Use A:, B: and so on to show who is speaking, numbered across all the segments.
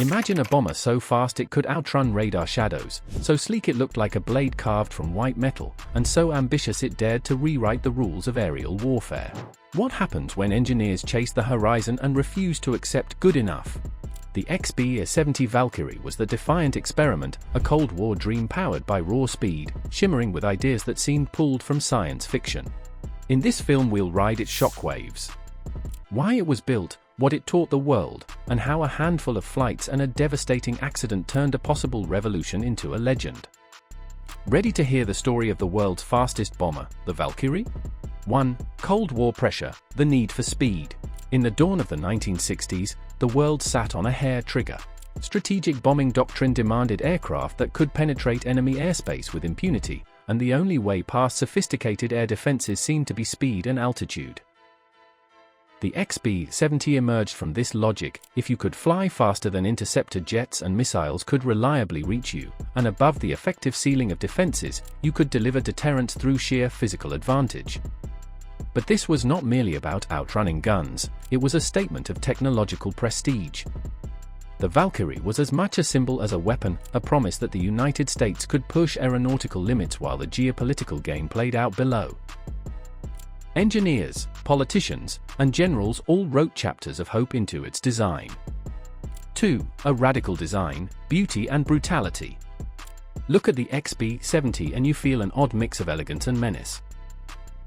A: Imagine a bomber so fast it could outrun radar shadows, so sleek it looked like a blade carved from white metal, and so ambitious it dared to rewrite the rules of aerial warfare. What happened when engineers chased the horizon and refused to accept good enough? The XB-70 Valkyrie was the defiant experiment, a Cold War dream powered by raw speed, shimmering with ideas that seemed pulled from science fiction. In this film we'll ride its shockwaves. Why it was built, what it taught the world, and how a handful of flights and a devastating accident turned a possible revolution into a legend. Ready to hear the story of the world's fastest bomber, the Valkyrie? 1. Cold War pressure, the need for speed. In the dawn of the 1960s, the world sat on a hair trigger. Strategic bombing doctrine demanded aircraft that could penetrate enemy airspace with impunity, and the only way past sophisticated air defenses seemed to be speed and altitude. The XB-70 emerged from this logic: if you could fly faster than interceptor jets and missiles could reliably reach you, and above the effective ceiling of defenses, you could deliver deterrence through sheer physical advantage. But this was not merely about outrunning guns, it was a statement of technological prestige. The Valkyrie was as much a symbol as a weapon, a promise that the United States could push aeronautical limits while the geopolitical game played out below. Engineers, politicians, and generals all wrote chapters of hope into its design. 2. A radical design, beauty and brutality. Look at the XB-70 and you feel an odd mix of elegance and menace.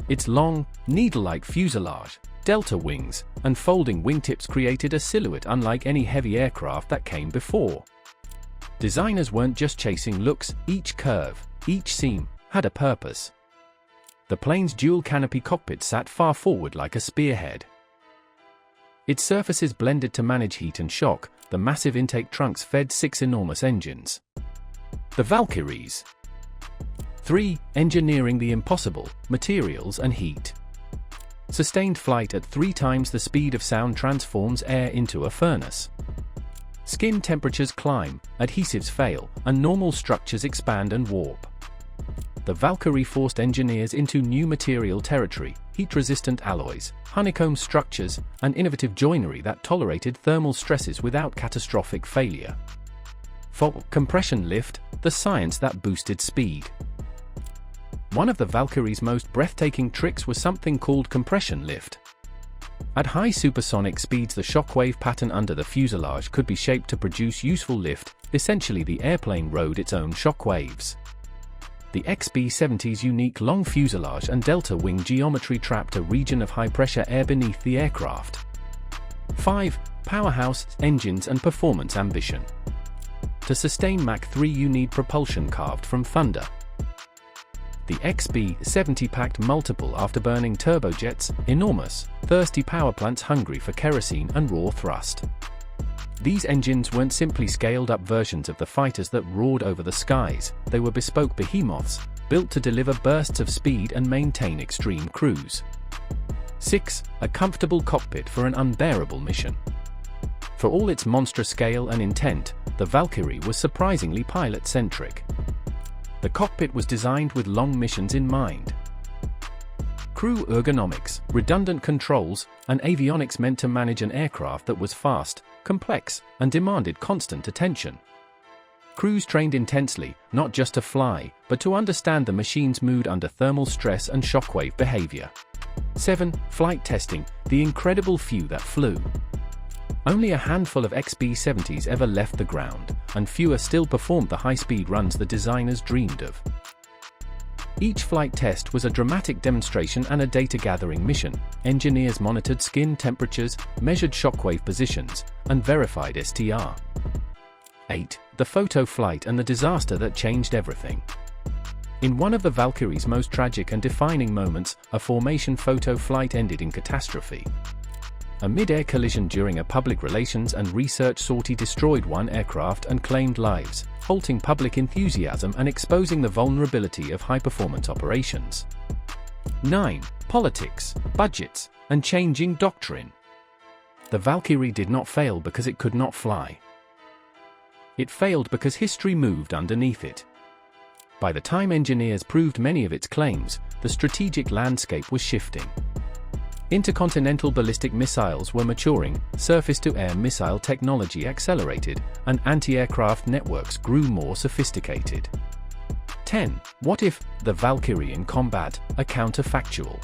A: Its long, needle-like fuselage, delta wings, and folding wingtips created a silhouette unlike any heavy aircraft that came before. Designers weren't just chasing looks, each curve, each seam, had a purpose. The plane's dual canopy cockpit sat far forward like a spearhead. Its surfaces blended to manage heat and shock, the massive intake trunks fed 6 enormous engines. The Valkyries. 3. Engineering the impossible, materials and heat. Sustained flight at 3 times the speed of sound transforms air into a furnace. Skin temperatures climb, adhesives fail, and normal structures expand and warp. The Valkyrie forced engineers into new material territory: heat-resistant alloys, honeycomb structures, and innovative joinery that tolerated thermal stresses without catastrophic failure. 4. Compression lift, the science that boosted speed. One of the Valkyrie's most breathtaking tricks was something called compression lift. At high supersonic speeds, the shockwave pattern under the fuselage could be shaped to produce useful lift. Essentially, the airplane rode its own shockwaves. The XB-70's unique long fuselage and delta wing geometry trapped a region of high-pressure air beneath the aircraft. 5. Powerhouse, engines and performance ambition. To sustain Mach 3 you need propulsion carved from thunder. The XB-70 packed multiple afterburning turbojets, enormous, thirsty power plants hungry for kerosene and raw thrust. These engines weren't simply scaled-up versions of the fighters that roared over the skies, they were bespoke behemoths, built to deliver bursts of speed and maintain extreme cruise. 6. A comfortable cockpit for an unbearable mission. For all its monstrous scale and intent, the Valkyrie was surprisingly pilot-centric. The cockpit was designed with long missions in mind. Crew ergonomics, redundant controls, and avionics meant to manage an aircraft that was fast, complex, and demanded constant attention. Crews trained intensely, not just to fly, but to understand the machine's mood under thermal stress and shockwave behavior. 7. Flight testing, the incredible few that flew. Only a handful of XB-70s ever left the ground, and fewer still performed the high-speed runs the designers dreamed of. Each flight test was a dramatic demonstration and a data-gathering mission. Engineers monitored skin temperatures, measured shockwave positions, and verified STR. 8. The photo flight and the disaster that changed everything. In one of the Valkyrie's most tragic and defining moments, a formation photo flight ended in catastrophe. A mid-air collision during a public relations and research sortie destroyed one aircraft and claimed lives, halting public enthusiasm and exposing the vulnerability of high-performance operations. 9. Politics, budgets, and changing doctrine. The Valkyrie did not fail because it could not fly. It failed because history moved underneath it. By the time engineers proved many of its claims, the strategic landscape was shifting. Intercontinental ballistic missiles were maturing, surface-to-air missile technology accelerated, and anti-aircraft networks grew more sophisticated. 10. What if the Valkyrie in combat, a counterfactual?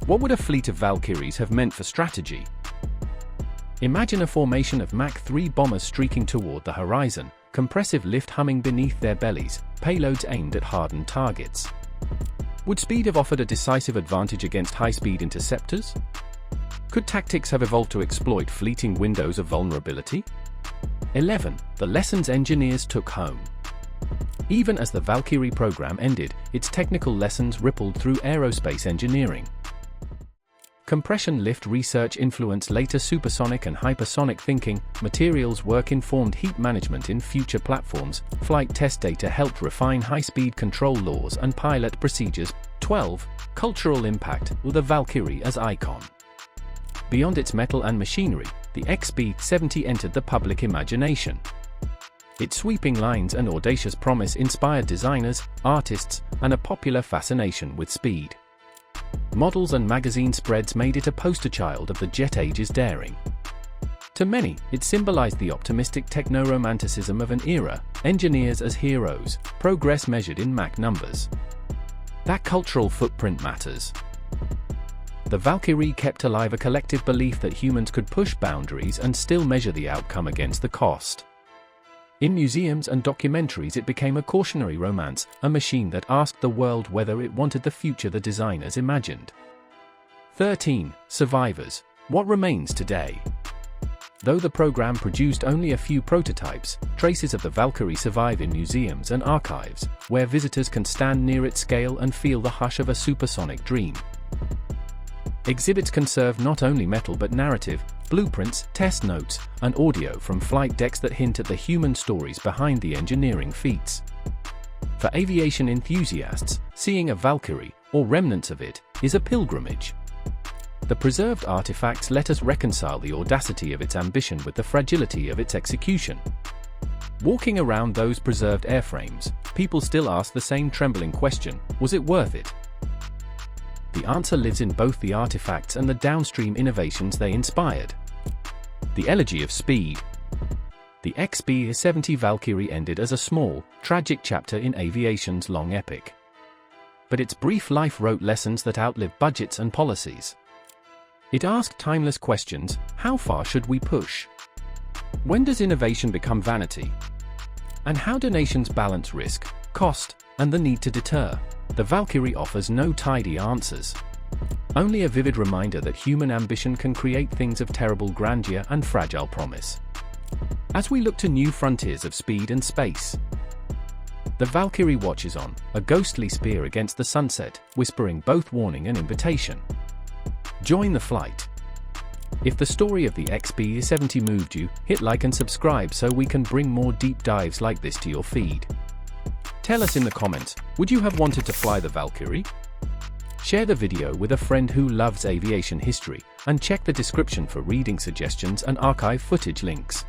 A: What would a fleet of Valkyries have meant for strategy? Imagine a formation of Mach 3 bombers streaking toward the horizon, compressive lift humming beneath their bellies, payloads aimed at hardened targets. Would speed have offered a decisive advantage against high-speed interceptors? Could tactics have evolved to exploit fleeting windows of vulnerability? 11. The lessons engineers took home. Even as the Valkyrie program ended, its technical lessons rippled through aerospace engineering. Compression lift research influenced later supersonic and hypersonic thinking, materials work informed heat management in future platforms, flight test data helped refine high-speed control laws and pilot procedures. 12. Cultural impact, with the Valkyrie as icon. Beyond its metal and machinery, the XB-70 entered the public imagination. Its sweeping lines and audacious promise inspired designers, artists, and a popular fascination with speed. Models and magazine spreads made it a poster child of the jet age's daring. To many, it symbolized the optimistic techno-romanticism of an era, engineers as heroes, progress measured in Mach numbers. That cultural footprint matters. The Valkyrie kept alive a collective belief that humans could push boundaries and still measure the outcome against the cost. In museums and documentaries it became a cautionary romance, a machine that asked the world whether it wanted the future the designers imagined. 13. Survivors. What remains today? Though the program produced only a few prototypes, traces of the Valkyrie survive in museums and archives, where visitors can stand near its scale and feel the hush of a supersonic dream. Exhibits conserve not only metal but narrative, blueprints, test notes, and audio from flight decks that hint at the human stories behind the engineering feats. For aviation enthusiasts, seeing a Valkyrie, or remnants of it, is a pilgrimage. The preserved artifacts let us reconcile the audacity of its ambition with the fragility of its execution. Walking around those preserved airframes, people still ask the same trembling question: was it worth it? The answer lives in both the artifacts and the downstream innovations they inspired. The elegy of speed. The XB-70 Valkyrie ended as a small, tragic chapter in aviation's long epic. But its brief life wrote lessons that outlived budgets and policies. It asked timeless questions: how far should we push? When does innovation become vanity? And how do nations balance risk, cost, and the need to deter? The Valkyrie offers no tidy answers. Only a vivid reminder that human ambition can create things of terrible grandeur and fragile promise. As we look to new frontiers of speed and space, the Valkyrie watches on, a ghostly spear against the sunset, whispering both warning and invitation. Join the flight. If the story of the XB-70 moved you, hit like and subscribe so we can bring more deep dives like this to your feed. Tell us in the comments, would you have wanted to fly the Valkyrie? Share the video with a friend who loves aviation history, and check the description for reading suggestions and archive footage links.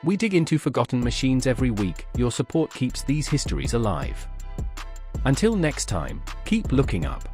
A: We dig into forgotten machines every week. Your support keeps these histories alive. Until next time, keep looking up.